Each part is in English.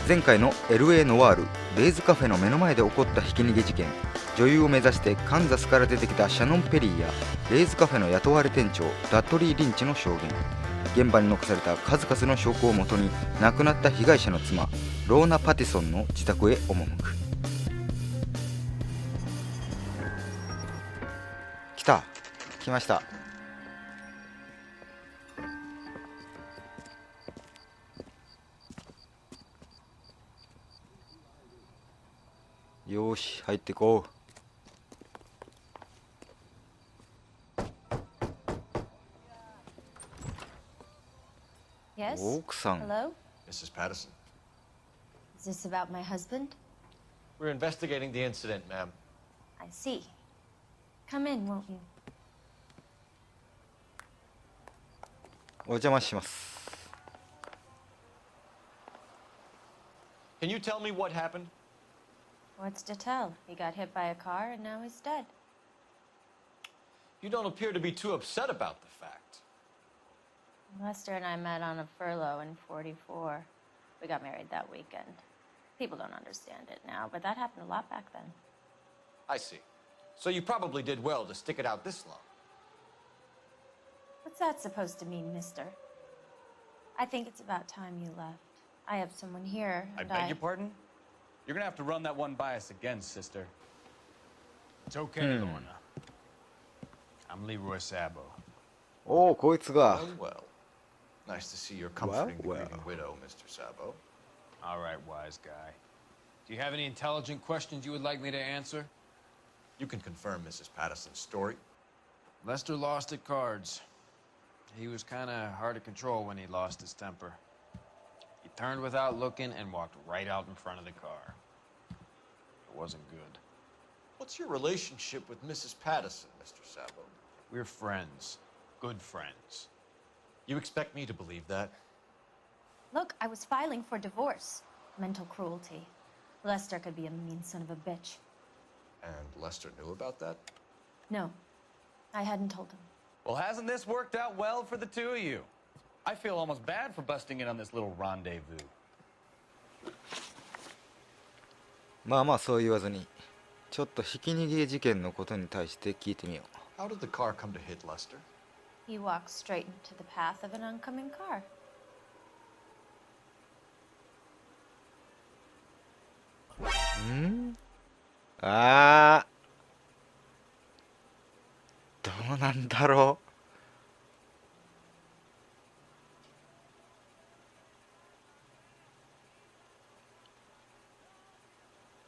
前回の L.A. ノワールレイズカフェの目の前で起こったひき逃げ事件、女優を目指してカンザスから出てきたシャノン・ペリーやレイズカフェの雇われ店長ダッドリー・リンチの証言、現場に残された数々の証拠をもとに亡くなった被害者の妻ローナ・パティソンの自宅へ赴く。来ました。よーし、入ってこう。Yes? 奥さん。 Hello? Mrs. Patterson. Is this about my husband? We're investigating the incident, ma'am. I see. Come in, won't you? お邪魔します。 Can you tell me what happened? What's to tell? He got hit by a car and now he's dead. You don't appear to be too upset about the fact. Lester and I met on a furlough in 44. We got married that weekend. People don't understand it now, but that happened a lot back then. I see. So you probably did well to stick it out this long. What's that supposed to mean, mister? I think it's about time you left. I have someone here, I and beg your pardon? You're gonna have to run that one by us again, sister. It's okay, Lorna. I'm Leroy Sabo. おお、こいつが。 Well, well. Nice to see you're comforting the Well. grieving widow, Mr. Sabo. All right, wise guy. Do you have any intelligent questions you would like me to answer? You can confirm Mrs. Patterson's story. Lester lost at cards. He was kind of hard to control when he lost his temper. He turned without looking and walked right out in front of the car. It wasn't good. What's your relationship with Mrs. Patterson, Mr. Sabo? We're friends. Good friends. You expect me to believe that? Look, I was filing for divorce. Mental cruelty. Lester could be a mean son of a bitch. And Lester knew about that? No, I hadn't told him. Well, hasn't this worked out well for the two of you? I feel almost bad for busting in on this little rendezvous. まあまあそう言わずに、ちょっとひき逃げ事件のことに対して聞いてみよう。 How did the car come to hit Lester? He walked straight into the path of an oncoming car. あー、どうなんだろう。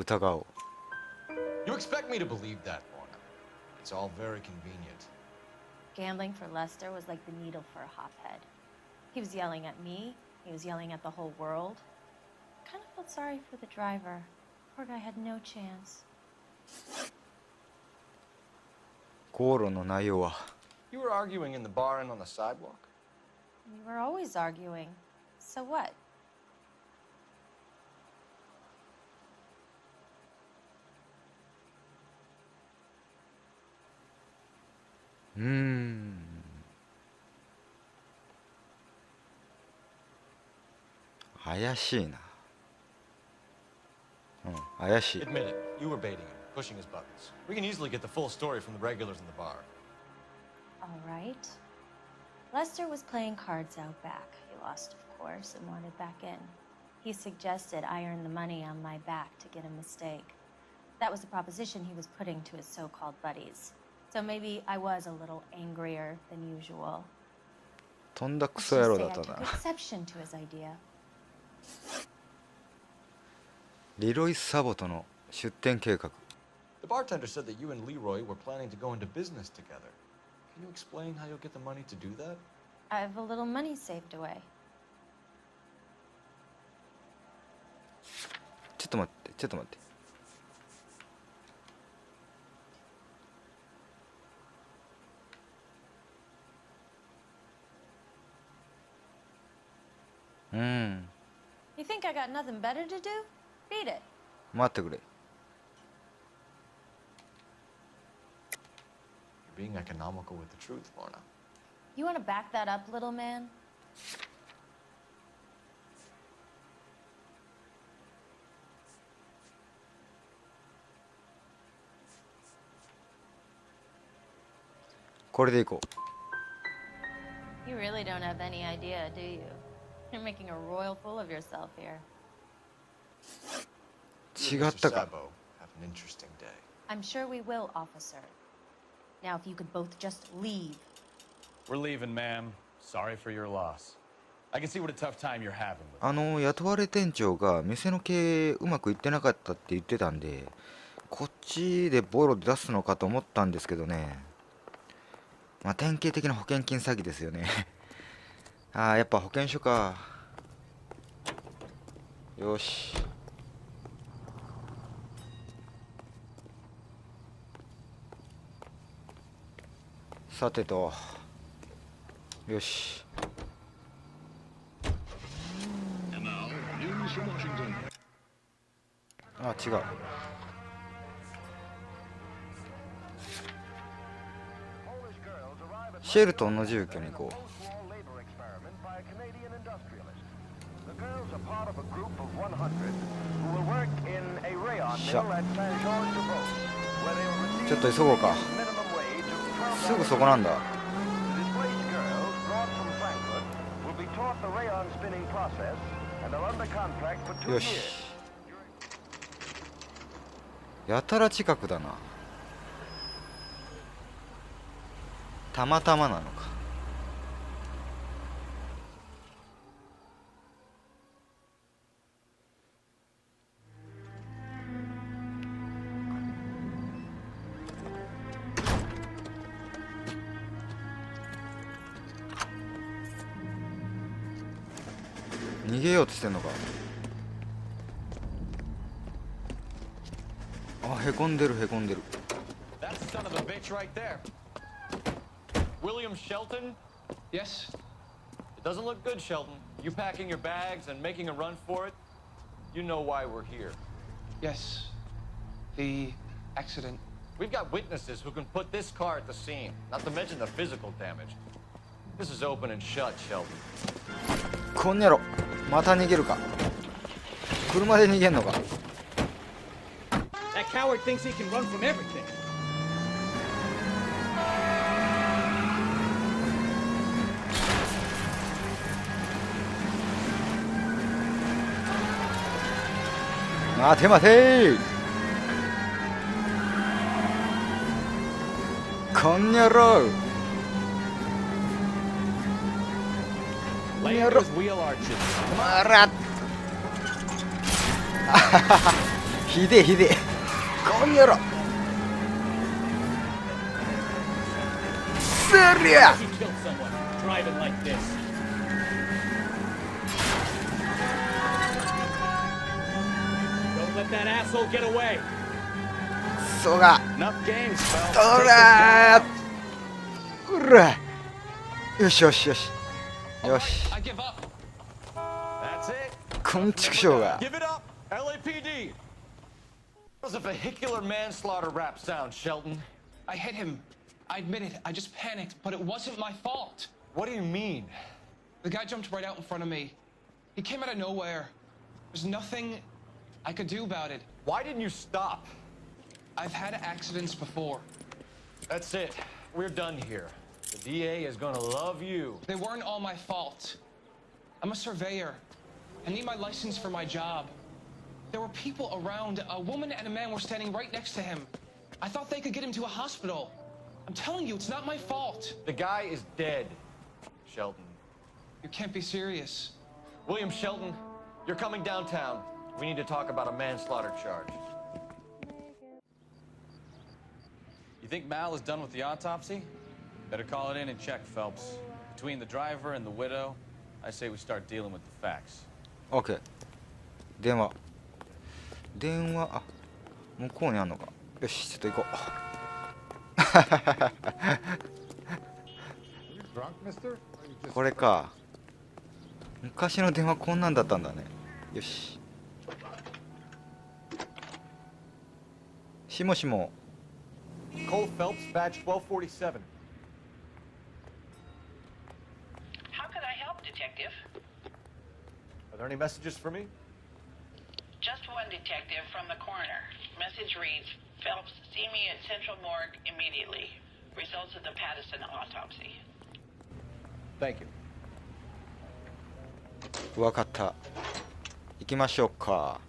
疑おう。 You expect me to believe that, Lorna? It's all very convenient. Gambling for Lester was like the needle for a hophead. He was yelling at me. He was yelling at the whole world. I kind of felt sorry for the driver. Poor guy had no chance. 口論の内容は。 You were arguing in the bar and on the sidewalk? We were always arguing. So what? 怪しいな。怪しい。 Admit it. You were baiting him, pushing his buttons. We can easily get the full story from the regulars in the bar. All right. Lester was playing cards out back. He lost, of course, and wanted back in. He suggested I earn the money on my back to get a mistake. That was the proposition he was putting to his so-called buddies. So maybe I was a little angrier than usual. とんだク Let's ソ野 just 郎 say だ I った took な。 exception to his idea. リロイ・サボとの出店計画。 The bartender said that you and Leroy were planning to go into business together. Can you explain how you'll get the money to do that? I have a little money saved away. ちょっと待って、ちょっと待って。You think I got nothing better to do? Beat it. 待ってくれ。 You're being economical with the truth, Lorna. You want to back that up, little man? これでいこ You really don't have any idea, do you? You're making a royal fool of yourself here. う。違ったか。 Sabo, have an interesting day. I'm sure we will, officer. Now, if you could both just leave. We're leaving, ma'am. Sorry for your loss. I can see what a tough time you're having with it. 雇われ店長が店の経営うまくいってなかったって言ってたんで、こっちでボロ出すのかと思ったんですけどね。まあ典型的な保険金詐欺ですよね。ああ、やっぱ保険証か。よし。さてと、よし。あ、違う。シェルトンの住居に行こう。しゃ。ちょっと急ごうか。すぐそこなんだ。よし。やたら近くだな。たまたまなのか。逃げようとしてんのか。あ、へこんでるへこんでる。 That son of a bitch right there. William Shelton? Yes? It doesn't look good, Shelton. You packing your bags and making a run for it? You know why we're here. Yes. The accident. We've got witnesses who can put this car at the scene, not to mention the physical damage. This is open and shut, Shelton. こんにゃろ。また逃げるか。車で逃げんのか。 That coward thinks he can run from everything. 待て待て。こんにゃろ。 Lay those wheel arches. あら。ひでえひでえ。こんにゃろ。すりゃ。 He killed someone driving like this. Don't let that asshole get away. クソが。 Enough games, Phelps. とらー。うら。よしよしよし。よし。 I give up. That's it. こんちくしょうが。 Give it up, LAPD. It was a vehicular manslaughter rap sound, Shelton. I hit him. I admit it. I just panicked, but it wasn't my fault. What do you mean? The guy jumped right out in front of me. He came out of nowhere. There's nothing I could do about it. Why didn't you stop? I've had accidents before. That's it. We're done here. The DA is gonna love you. They weren't all my fault. I'm a surveyor. I need my license for my job. There were people around. A woman and a man were standing right next to him. I thought they could get him to a hospital. I'm telling you, it's not my fault. The guy is dead, Shelton. You can't be serious. William Shelton, you're coming downtown. We need to talk about a manslaughter charge. You think Mal is done with the autopsy? Better call it in and check, Phelps. Between the driver and the widow, I say we start dealing with the facts. OK。電話。電話、あ、向こうにあんのか。よし、ちょっと行こう。これか。昔の電話こんなんだったんだね。よし。しもしも。 Cole Phelps, badge 1247. How can I help, Detective? Are there any messages for me? Just one detective from the coroner. Message reads, Phelps, see me at Central Morgue immediately. Results of the Patterson autopsy. Thank you. わかった。行きましょうか。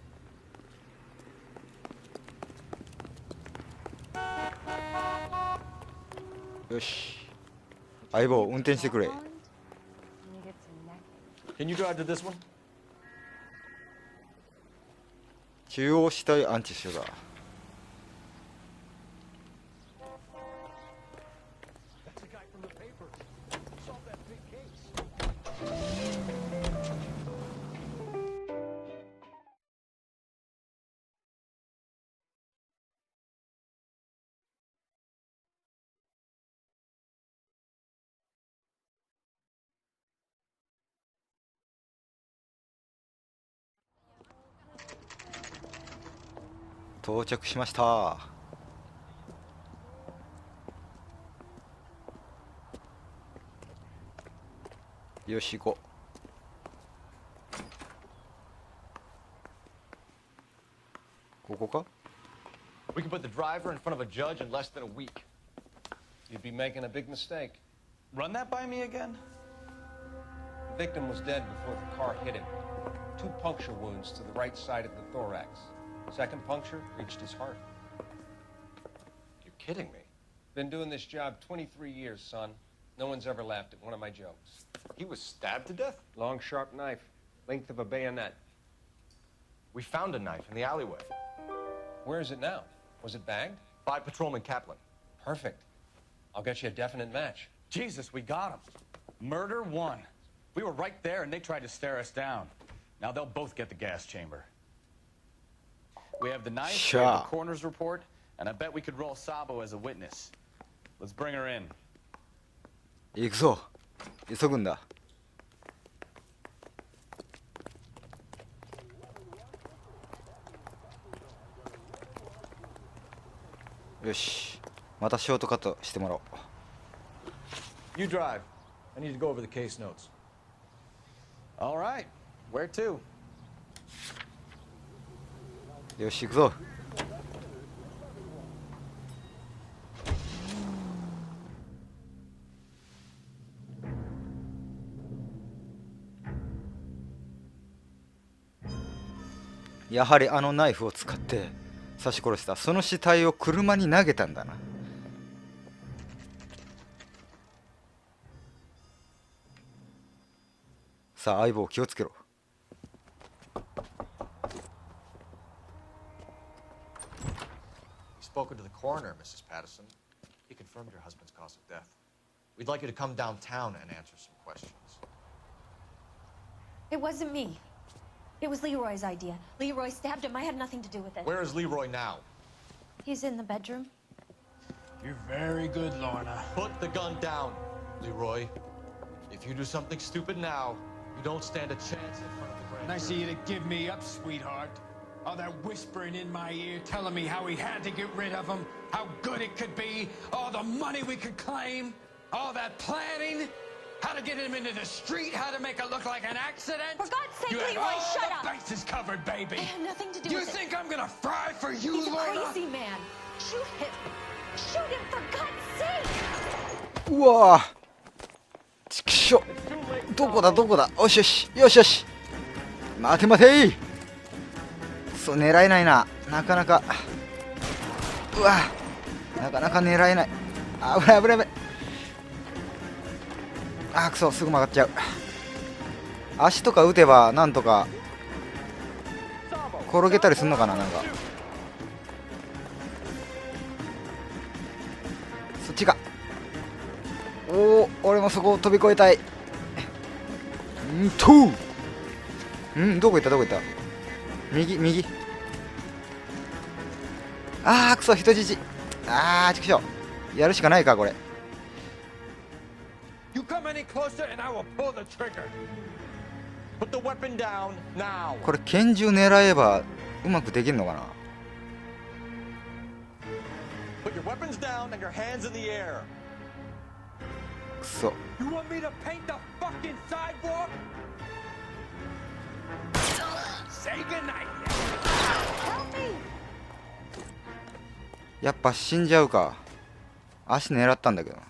よし。相棒、運転してくれ。Can you drive to this one? 中央死体安置所だ。到着しました。よし行こう。ここか？ We can put the driver in front of a judge in less than a week. You'd be making a big mistake. Run that by me again? The victim was dead before the car hit him. 2 puncture wounds to the right side of the thorax. Second puncture reached his heart. You're kidding me. Been doing this job 23 years, son. No one's ever laughed at one of my jokes. He was stabbed to death? Long, sharp knife, length of a bayonet. We found a knife in the alleyway. Where is it now? Was it bagged? By Patrolman Kaplan. Perfect. I'll get you a definite match. Jesus, we got him. Murder 1. We were right there and they tried to stare us down. Now they'll both get the gas chamber. We have the knife, we have the coroner's report, and I bet we could roll Sabo as a witness. Let's bring her in. 行くぞ。急ぐんだ。よし。またショートカットしてもらおう。You drive. I need to go over the case notes. All right. Where to? よし行くぞ。やはりあのナイフを使って刺し殺した。その死体を車に投げたんだな。さあ相棒気をつけろ。Spoken to the coroner, Mrs. Patterson. He confirmed your husband's cause of death. We'd like you to come downtown and answer some questions. It wasn't me. It was Leroy's idea. Leroy stabbed him. I had nothing to do with it. Where is Leroy now? He's in the bedroom. You're very good, Lorna. Put the gun down, Leroy. If you do something stupid now, you don't stand a chance in front of the grand Nice of you to give me up, sweetheart. All that whispering in my ear telling me how we had to get rid of him, how good it could be, all the money we could claim, all that planning, how to get him into the street, how to make it look like an accident. For God's sake, You had Leroy, all shut the up! bases covered, baby. I had nothing to do You with it. think I'm gonna fry for you, He's a Lorna? crazy man. Shoot him. Shoot him, for God's sake! うわぁちくしょ。どこだどこだ。よしよしよしよし。待て待てい。そう狙えないな。なかなか。うわなかなか狙えない。危ない危ない危ない。あくそすぐ曲がっちゃう。足とか打てばなんとか転げたりすんのかな。なんかそっちか。おお俺もそこを飛び越えたい。どこ行ったどこ行った。右右。あーくそ人質。あーちくしょう。やるしかないかこれ。 You come any closer and I will pull the trigger. Put the weapon down now. これ拳銃狙えばうまくできるのかな。 Put your weapons down and your hands in the air. くそ。 You want me to paint the fucking sidewalk? Say goodnight. Help me! やっぱ死んじゃうか。足狙ったんだけどな。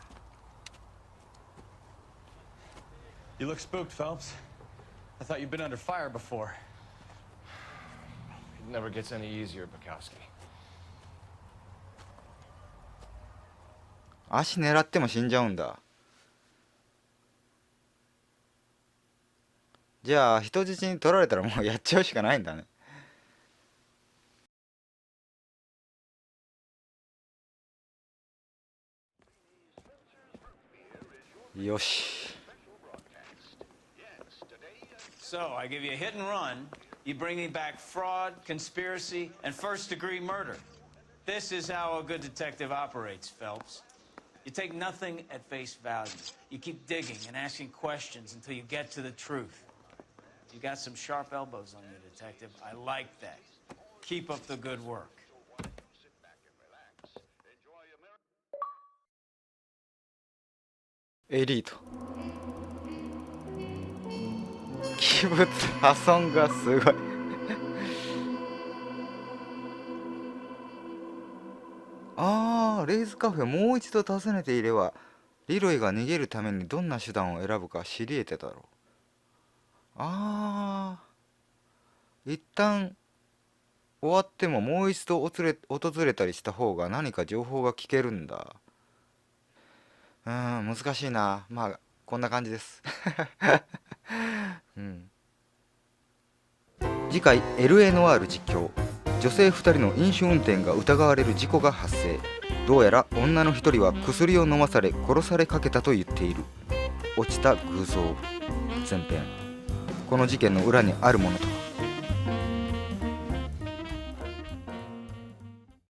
You look spooked, Phelps. I thought you'd been under fire before. It never gets any easier, Bukowski. 足狙っても死んじゃうんだ。じゃあ人質に取られたらもうやっちゃうしかないんだね。よし。 So, I give you a hit and run, you bring me back fraud, conspiracy, and first-degree murder. This is how a good detective operates, Phelps. You take nothing at face value. You keep digging and asking questions until you get to the truth. You got some sharp elbows on you, detective. I like that. Keep up the good work. エリート。器物破損がすごい。ああ、レイズカフェもう一度訪ねていればリロイが逃げるためにどんな手段を選ぶか知り得てたろう。ああ、一旦終わってももう一度訪れたりした方が何か情報が聞けるんだ。難しいな。まあこんな感じです。次回 L.A. ノワール実況。女性2人の飲酒運転が疑われる事故が発生。どうやら女の1人は薬を飲まされ殺されかけたと言っている。落ちた偶像。前編。この事件の裏にあるものとは。